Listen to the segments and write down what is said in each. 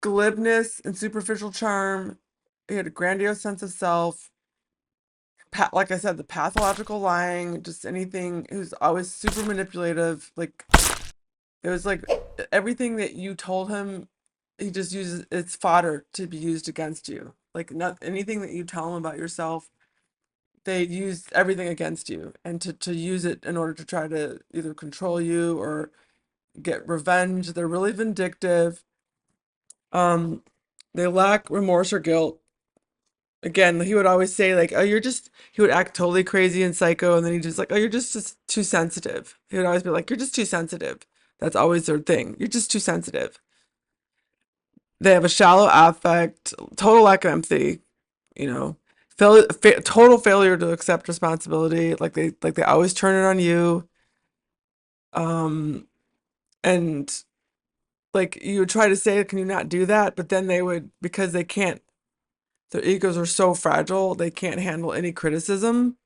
glibness and superficial charm. He had a grandiose sense of self. Like I said, the pathological lying, just anything. He was always super manipulative. Like it was like everything that you told him, he just uses it's fodder to be used against you. Like not anything that you tell him about yourself, they use everything against you and to use it in order to try to either control you or get revenge. They're really vindictive. Um, they lack remorse or guilt. Again, he would always say like, "Oh, you're just." He would act totally crazy and psycho, and then he just like, "Oh, you're just too sensitive." He would always be like, "You're just too sensitive." That's always their thing. You're just too sensitive. They have a shallow affect, total lack of empathy. You know, total failure to accept responsibility. Like they always turn it on you. Um, and like you would try to say, "Can you not do that?" But then they would, because they can't. Their egos are so fragile, they can't handle any criticism,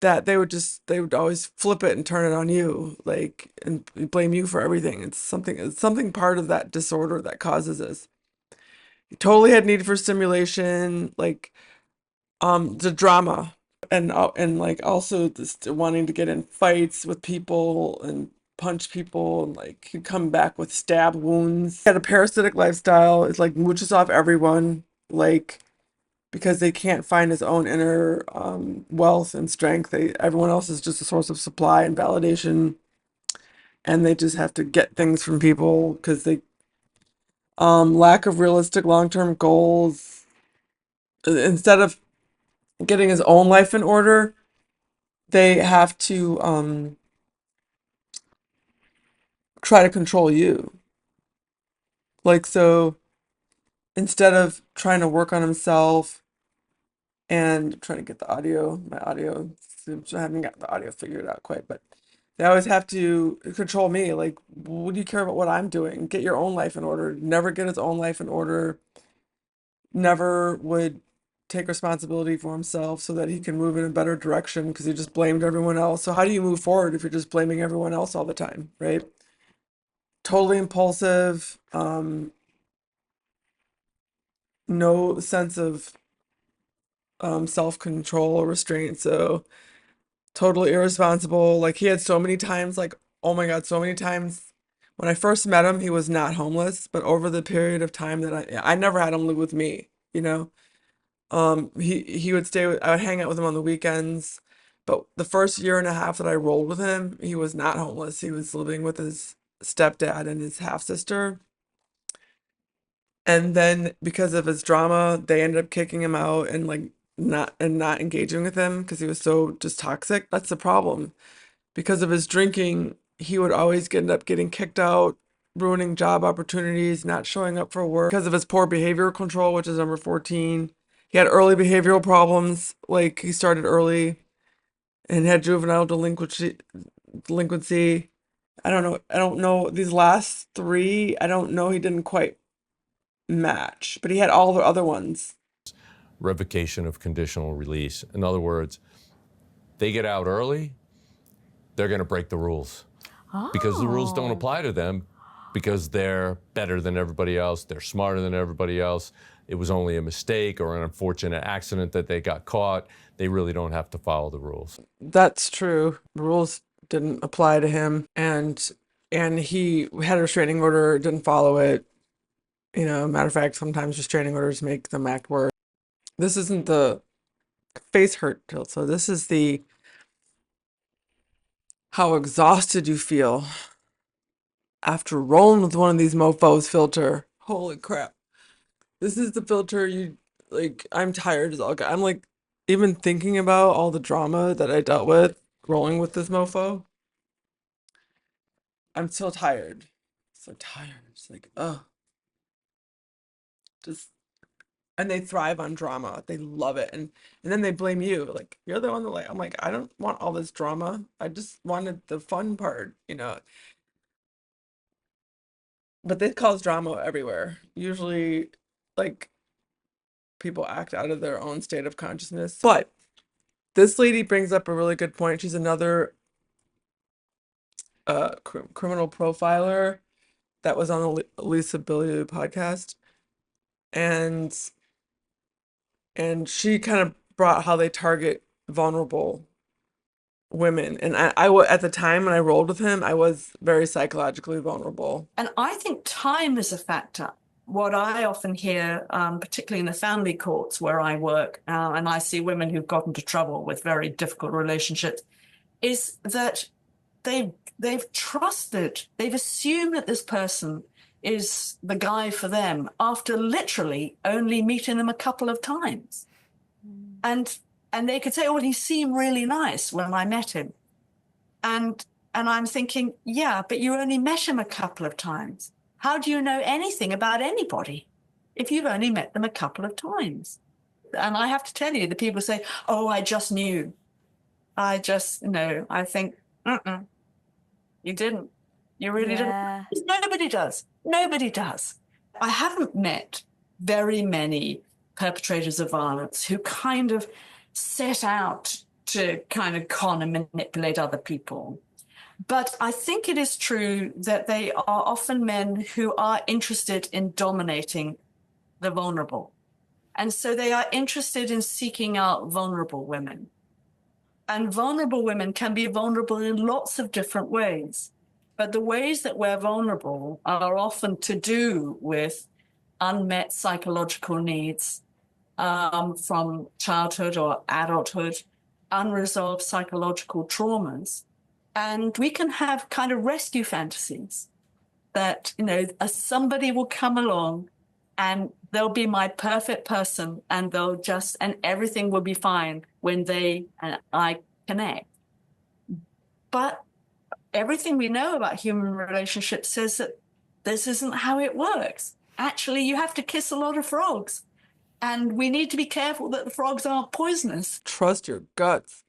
that they would always flip it and turn it on you, like, and blame you for everything. It's something part of that disorder that causes this. He totally had need for stimulation, like the drama, and like also this wanting to get in fights with people and punch people, and like he'd come back with stab wounds. He had a parasitic lifestyle. It's like mooches off everyone, like because they can't find his own inner wealth and strength. Everyone else is just a source of supply and validation, and they just have to get things from people because they lack of realistic long-term goals. Instead of getting his own life in order, they have to try to control you. Like so, instead of trying to work on himself and trying to get my audio, I haven't got the audio figured out quite, but they always have to control me. Like, what do you care about what I'm doing? Get your own life in order. Never get his own life in order. Never would take responsibility for himself so that he can move in a better direction because he just blamed everyone else. So how do you move forward if you're just blaming everyone else all the time, right? Totally impulsive, no sense of self-control or restraint. So totally irresponsible. Like he had so many times, like, oh my God, so many times. When I first met him, he was not homeless, but over the period of time that I never had him live with me, you know. He would I would hang out with him on the weekends. But the first year and a half that I rolled with him, he was not homeless. He was living with his stepdad and his half sister. And then because of his drama, they ended up kicking him out and like not engaging with him because he was so just toxic. That's the problem. Because of his drinking, he would always end up getting kicked out, ruining job opportunities, not showing up for work because of his poor behavioral control, which is number 14. He had early behavioral problems, like he started early and had juvenile delinquency. I don't know these last three. I don't know. He didn't quite match, but he had all the other ones. Revocation of conditional release. In other words, they get out early, they're going to break the rules because the rules don't apply to them because they're better than everybody else, they're smarter than everybody else. It was only a mistake or an unfortunate accident that they got caught. They really don't have to follow the rules. That's true. The rules didn't apply to him, and he had a restraining order, didn't follow it. You know, matter of fact, sometimes restraining orders make them act worse. This isn't the face hurt tilt, so this is the how exhausted you feel after rolling with one of these mofos filter. Holy crap. This is the filter you like. I'm tired as all. I'm like, even thinking about all the drama that I dealt with rolling with this mofo, I'm still tired. So tired. It's like, oh, just and they thrive on drama. They love it. And then they blame you. Like, you're the one that like I'm like, I don't want all this drama. I just wanted the fun part, you know. But they cause drama everywhere. Usually like people act out of their own state of consciousness. But this lady brings up a really good point. She's another criminal profiler, that was on the Lisa Billiou podcast, and she kind of brought how they target vulnerable women. And at the time when I rolled with him, I was very psychologically vulnerable. And I think time is a factor. What I often hear, particularly in the family courts where I work, and I see women who've got into trouble with very difficult relationships, is that they've trusted, they've assumed that this person is the guy for them after literally only meeting them a couple of times. And they could say, oh, well, he seemed really nice when I met him. And I'm thinking, yeah, but you only met him a couple of times. How do you know anything about anybody if you've only met them a couple of times? And I have to tell you, the people say, oh, I just knew. I just know. I think, you didn't. You really didn't. Nobody does. Nobody does. I haven't met very many perpetrators of violence who kind of set out to kind of con and manipulate other people. But I think it is true that they are often men who are interested in dominating the vulnerable. And so they are interested in seeking out vulnerable women. And vulnerable women can be vulnerable in lots of different ways. But the ways that we're vulnerable are often to do with unmet psychological needs from childhood or adulthood, unresolved psychological traumas. And we can have kind of rescue fantasies that, somebody will come along and they'll be my perfect person and and everything will be fine when they and I connect. But everything we know about human relationships says that this isn't how it works. Actually, you have to kiss a lot of frogs. And we need to be careful that the frogs aren't poisonous. Trust your guts.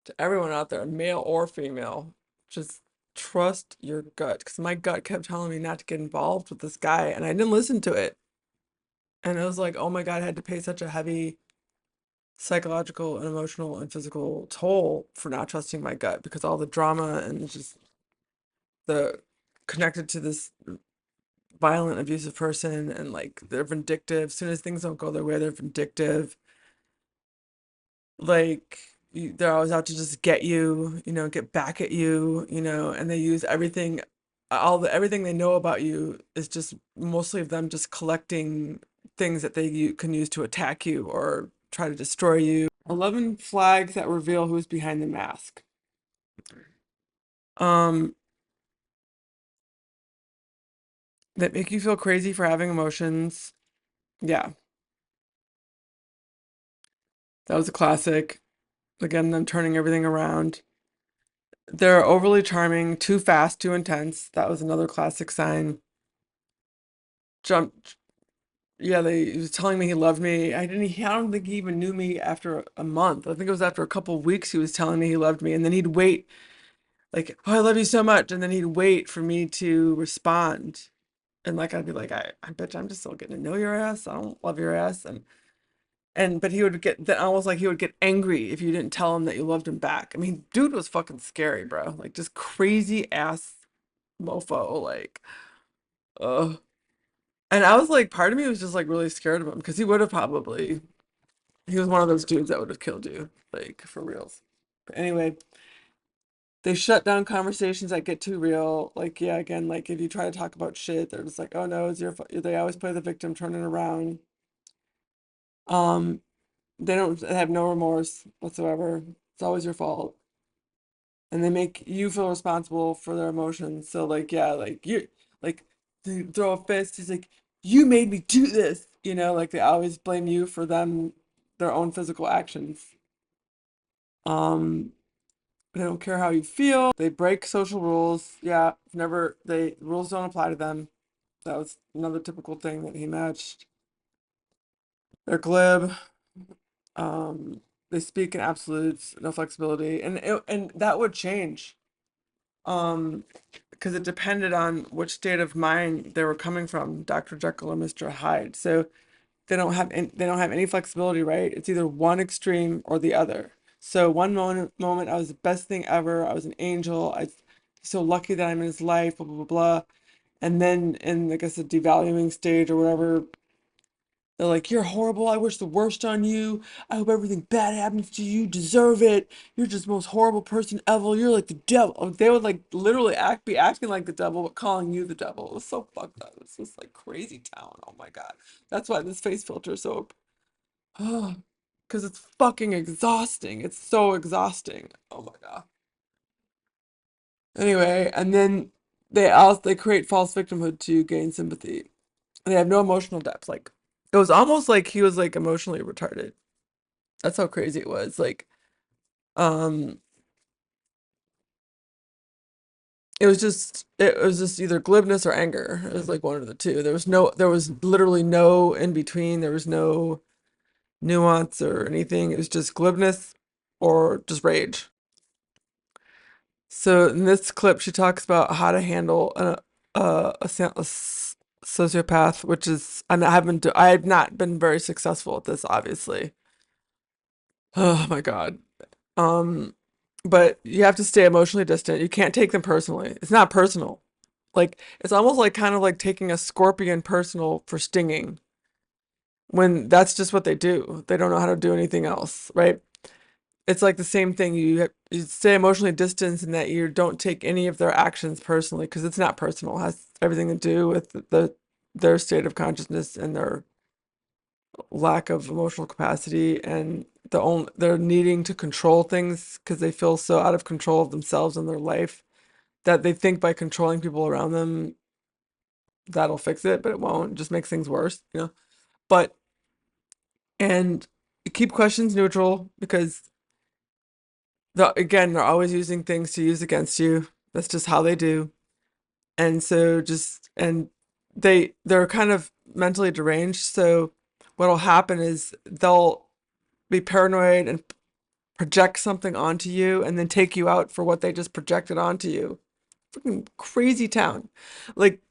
To everyone out there, male or female, just trust your gut. Because my gut kept telling me not to get involved with this guy, and I didn't listen to it. And it was like, oh my God, I had to pay such a heavy psychological and emotional and physical toll for not trusting my gut, because all the drama and just the connected to this violent, abusive person, and like they're vindictive. As soon as things don't go their way, they're vindictive. Like they're always out to just get you, get back at you, and they use everything, everything they know about you is just mostly of them just collecting things that they can use to attack you or try to destroy you. 11 flags that reveal who's behind the mask. That make you feel crazy for having emotions. Yeah. That was a classic. Again, them turning everything around. They're overly charming, too fast, too intense. That was another classic sign. Yeah, he was telling me he loved me. I don't think he even knew me after a month. I think it was after a couple of weeks he was telling me he loved me, and then he'd wait, like, oh, I love you so much, and then he'd wait for me to respond. And like I'd be like, I bet you I'm just still getting to know your ass. I don't love your ass. But he would get then almost like he would get angry if you didn't tell him that you loved him back. I mean, dude was fucking scary, bro. Like just crazy ass mofo, like ugh. And I was like, part of me was just like really scared of him because he was one of those dudes that would have killed you, like for reals. But anyway, they shut down conversations that get too real. Like, yeah, again, like if you try to talk about shit, they're just like, oh no, it's your fault. They always play the victim, turning around. They have no remorse whatsoever. It's always your fault. And they make you feel responsible for their emotions. So like, yeah, like like they throw a fist. He's like, you made me do this. Like they always blame you for their own physical actions. They don't care how you feel. They break social rules. Yeah, rules don't apply to them. That was another typical thing that he matched. They're glib. They speak in absolutes, no flexibility, and that would change. Because it depended on which state of mind they were coming from, Dr. Jekyll or Mr. Hyde. So they don't have any flexibility, right? It's either one extreme or the other. So one moment I was the best thing ever. I was an angel. I'm so lucky that I'm in his life. Blah blah blah blah. And then in, I guess, the devaluing stage or whatever, they're like, "You're horrible. I wish the worst on you. I hope everything bad happens to you. You deserve it. You're just the most horrible person ever. You're like the devil." They would like literally be acting like the devil, but calling you the devil. It was so fucked up. It's just like crazy town. Oh my God. That's why this face filter is so, because it's fucking exhausting. It's so exhausting. Oh my God. Anyway, and then they create false victimhood to gain sympathy. And they have no emotional depth. Like it was almost like he was like emotionally retarded. That's how crazy it was. Like, um, it was just either glibness or anger. It was like one of the two. There was literally no in between. There was no nuance or anything. It was just glibness or just rage. So in this clip, she talks about how to handle a sociopath, which is, and I have not been very successful at this, obviously. Oh my God. Um, but you have to stay emotionally distant. You can't take them personally. It's not personal. Like it's almost like kind of like taking a scorpion personal for stinging when that's just what they do. They don't know how to do anything else, right? It's like the same thing. You stay emotionally distanced in that you don't take any of their actions personally because it's not personal. It has everything to do with their state of consciousness and their lack of emotional capacity and they're needing to control things because they feel so out of control of themselves and their life that they think by controlling people around them that'll fix it, but it won't. It just makes things worse, you know. But and keep questions neutral because they're always using things to use against you. That's just how they do. And so they're kind of mentally deranged. So what'll happen is they'll be paranoid and project something onto you and then take you out for what they just projected onto you. Freaking crazy town. Like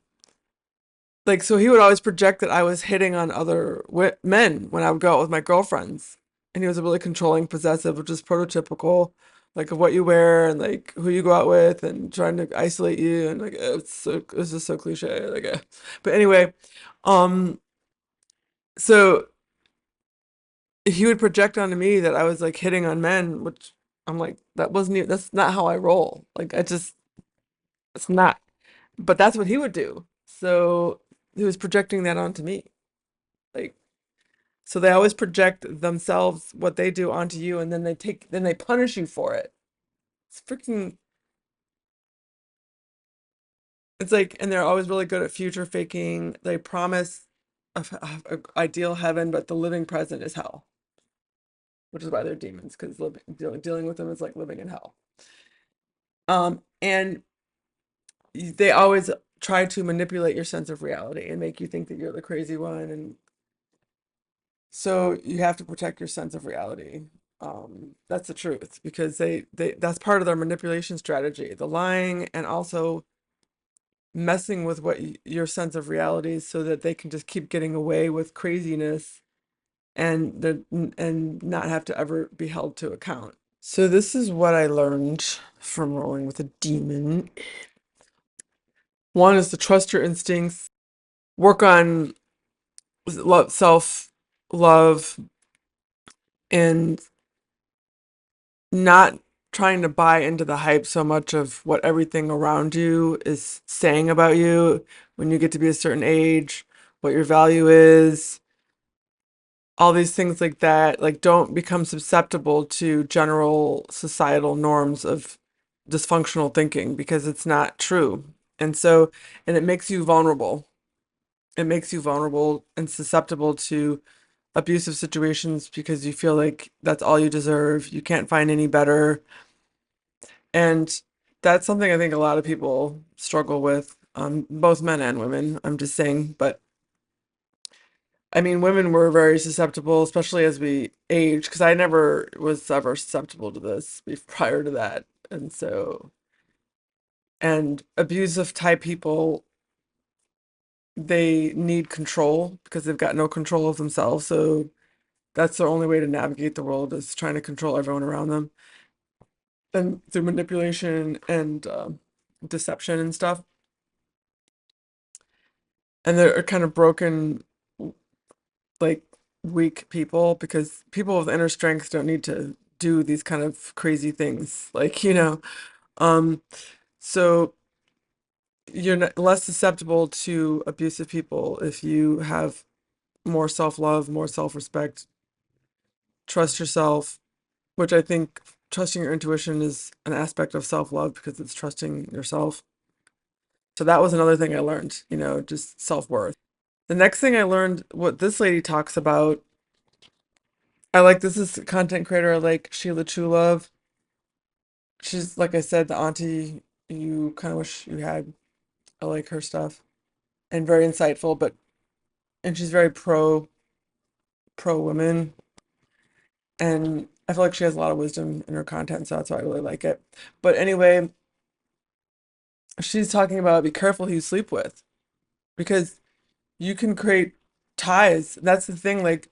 so he would always project that I was hitting on other men when I would go out with my girlfriends. And he was a really controlling, possessive, which is prototypical, like of what you wear and like who you go out with and trying to isolate you and like it's just so cliche. But anyway, um, so he would project onto me that I was like hitting on men, which I'm like, that's not how I roll. Like it's not. But that's what he would do. So he was projecting that onto me. Like, so they always project themselves, what they do onto you, and then they punish you for it. It's freaking, it's like, and they're always really good at future faking. They promise a ideal heaven, but the living present is hell, which is why they're demons, because dealing with them is like living in hell. And they always try to manipulate your sense of reality and make you think that you're the crazy one. And so you have to protect your sense of reality. That's the truth because that's part of their manipulation strategy, the lying and also messing with your sense of reality is so that they can just keep getting away with craziness and not have to ever be held to account. So this is what I learned from rolling with a demon. One is to trust your instincts, work on self love, and not trying to buy into the hype so much of what everything around you is saying about you when you get to be a certain age, what your value is, all these things like that. Like, don't become susceptible to general societal norms of dysfunctional thinking because it's not true. And it makes you vulnerable. It makes you vulnerable and susceptible to abusive situations because you feel like that's all you deserve. You can't find any better. And that's something I think a lot of people struggle with, both men and women, I'm just saying. But I mean, women were very susceptible, especially as we age, because I never was ever susceptible to this prior to that. And abusive type people, they need control because they've got no control of themselves. So that's their only way to navigate the world is trying to control everyone around them. And through manipulation and deception and stuff. and they're kind of broken, like weak people, because people with inner strength don't need to do these kind of crazy things, like, um so you're less susceptible to abusive people if you have more self-love, more self-respect, trust yourself, which I think trusting your intuition is an aspect of self-love because it's trusting yourself. So that was another thing I learned, just self-worth. The next thing I learned, what this lady talks about, this is a content creator I like, Sheila Chulove. She's, like I said, the auntie you kind of wish you had. I like her stuff, and very insightful, and she's very pro women, and I feel like she has a lot of wisdom in her content, so that's why I really like it. But anyway, she's talking about be careful who you sleep with, because you can create ties. That's the thing, like,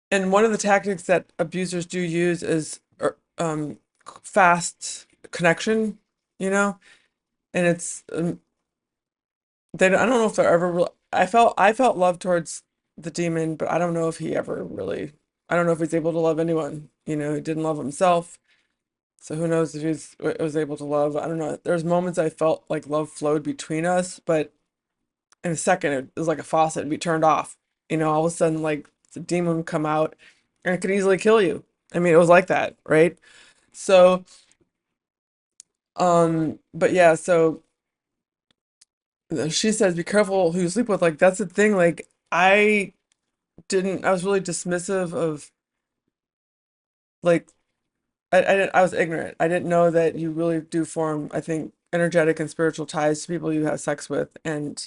and one of the tactics that abusers do use is fast connection, you know, and it's I don't know if they're ever real. I felt love towards the demon, but I don't know if he ever really. I don't know if he's able to love anyone. He didn't love himself, so who knows if was able to love. I don't know. There's moments I felt like love flowed between us, but in a second it was like a faucet and be turned off. All of a sudden, like, the demon would come out, and it could easily kill you. I mean, it was like that, right? So, but yeah, so she says, be careful who you sleep with. Like, that's the thing. Like, I was really dismissive of, like, I was ignorant. I didn't know that you really do form, I think, energetic and spiritual ties to people you have sex with. And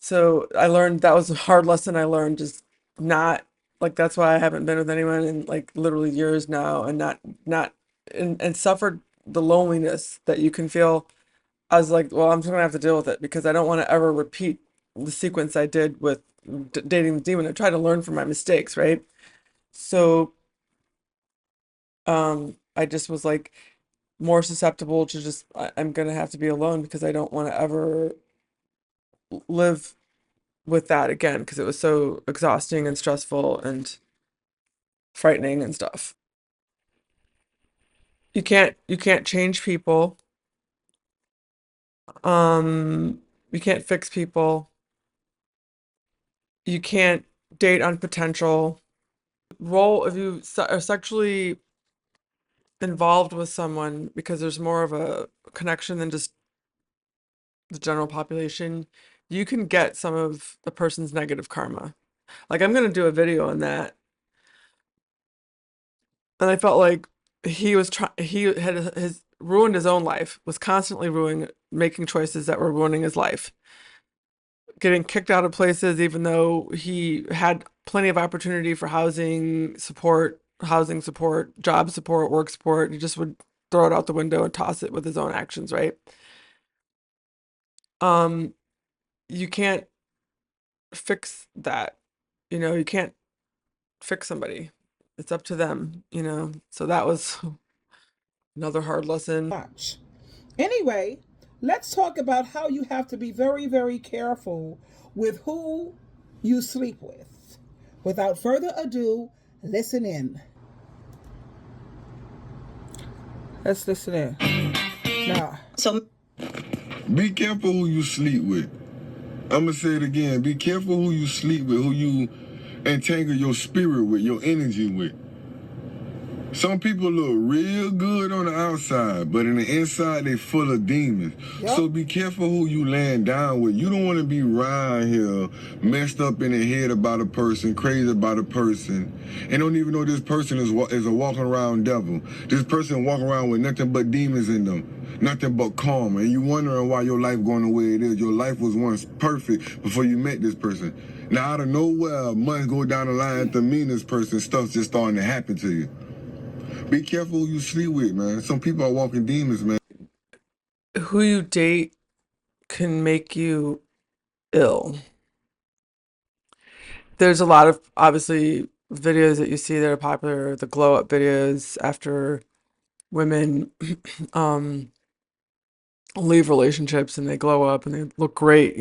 so I learned that was a hard lesson I learned, just not, like, that's why I haven't been with anyone in, like, literally years now, and not, and suffered the loneliness that you can feel. I was like, well, I'm just gonna have to deal with it because I don't want to ever repeat the sequence I did with dating the demon. I try to learn from my mistakes, right? So, I just was like more susceptible to just I'm gonna have to be alone because I don't want to ever live with that again because it was so exhausting and stressful and frightening and stuff. You can't change people. Um, you can't fix people. You can't date on potential. Role if you are sexually involved with someone because there's more of a connection than just the general population, you can get some of the person's negative karma. Like, I'm gonna do a video on that, and I felt like he had his ruined his own life, was constantly making choices that were ruining his life, getting kicked out of places even though he had plenty of opportunity for housing support, job support, work support. He just would throw it out the window and toss it with his own actions, right? Um, you can't fix that. You can't fix somebody. It's up to them. So that was another hard lesson. Much. Anyway, let's talk about how you have to be very, very careful with who you sleep with. Without further ado, listen in. Let's listen in. Now, So Be careful who you sleep with. I'm going to say it again. Be careful who you sleep with, who you entangle your spirit with, your energy with. Some people look real good on the outside, but in the inside, they full of demons. Yep. So be careful who you laying down with. You don't want to be around here messed up in the head about a person, crazy about a person, and don't even know this person is a walking around devil. This person walking around with nothing but demons in them, nothing but karma, and you wondering why your life going the way it is. Your life was once perfect before you met this person. Now, out of nowhere, months go down the line after meeting this person, stuff's just starting to happen to you. Be careful who you sleep with, man. Some people are walking demons, man. Who you date can make you ill. There's a lot of, obviously, videos that you see that are popular, the glow up videos after women leave relationships and they glow up and they look great.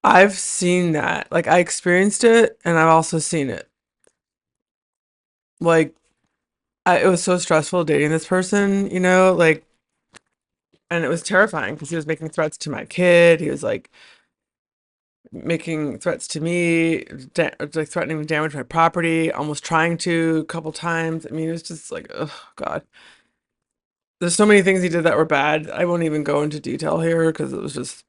I've seen that. Like I experienced it and I've also seen it. Like it was so stressful dating this person, like, and it was terrifying because he was making threats to my kid. He was like making threats to me, like threatening to damage my property, almost trying to a couple times. I mean, it was just like, oh God. There's so many things he did that were bad. I won't even go into detail here because it was just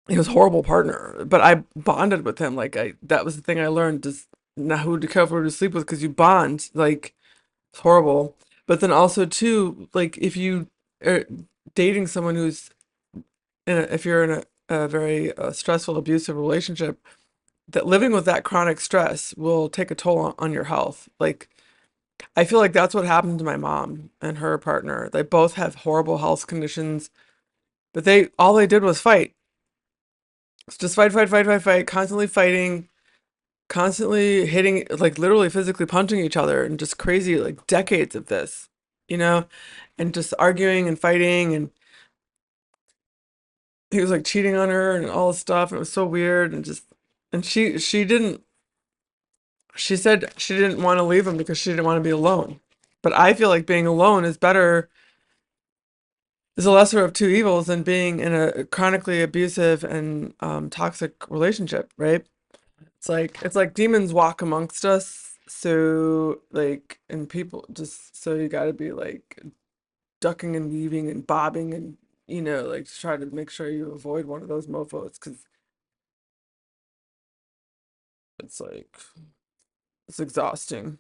he was a horrible partner. But I bonded with him. Like that was the thing I learned, just not who to cover to sleep with because you bond. Like it's horrible. But then also too, like if you are dating someone who's if you're in a very stressful, abusive relationship, that living with that chronic stress will take a toll on your health. Like I feel like that's what happened to my mom and her partner. They both have horrible health conditions, but they all they did was fight. It's just fight, fight, fight, fight, fight, constantly fighting, constantly hitting, like literally physically punching each other, and just crazy, like decades of this, you know, and just arguing and fighting. And he was like cheating on her and all this stuff. And it was so weird. And she didn't, she said she didn't want to leave him because she didn't want to be alone. But I feel like being alone is better, is a lesser of two evils than being in a chronically abusive and toxic relationship, right? It's like demons walk amongst us. So like, and people just, so you got to be like ducking and weaving and bobbing and like to try to make sure you avoid one of those mofos because it's like it's exhausting.